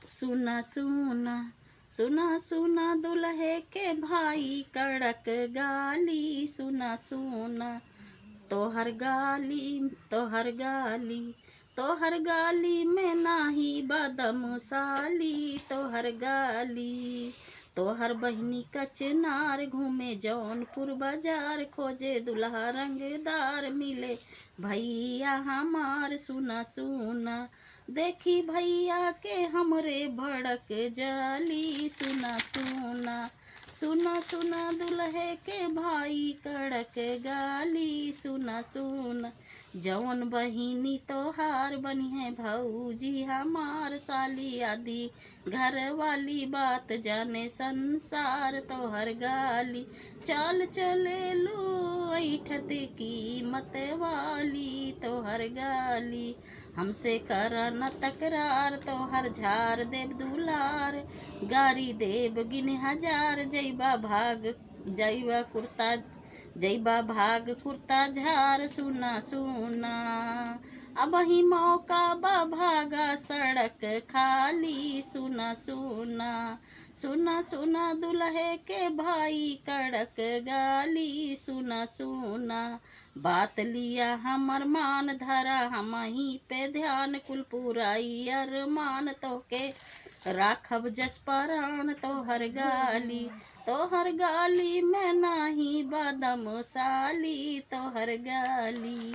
सुना सुना सुना सुना दुल्हे के भाई कड़क गाली, सुना सुना तोहर गाली तोहर गाली तोहर गाली में नाही बदम साली, तोहर गाली। तोहर बहिनी कचनार घूमे जौनपुर बाजार, खोजे दुल्हा रंगदार मिले भैया हमार, सुना सुना देखी भैया के हमरे भड़क जाली, सुना सुना सुना सुना दुल्हे के भाई कड़क गाली, सुना सुना जौन बहिनी तोहार बनी है भौजी हमार, साली आदि घर वाली बात जाने संसार, तोहर गाली चाल चले लू ऐठत की मत वाली, तोहर गाली हमसे करा न तकरार, तोहर झार देव दुलार, गारी देव गिन हजार, जैबा भाग कुर्ता झार, सुना सुना अब ही मौका बा भागा सड़क खाली, सुना सुना सुना सुना दुल्हे के भाई कड़क गाली, सुना सुना बात लिया हमर मान धरा हम ही पे ध्यान, कुल पुराई अरमान तो के राखब जस परान, तोहर गाली में नाही बदम साली, तोहर गाली।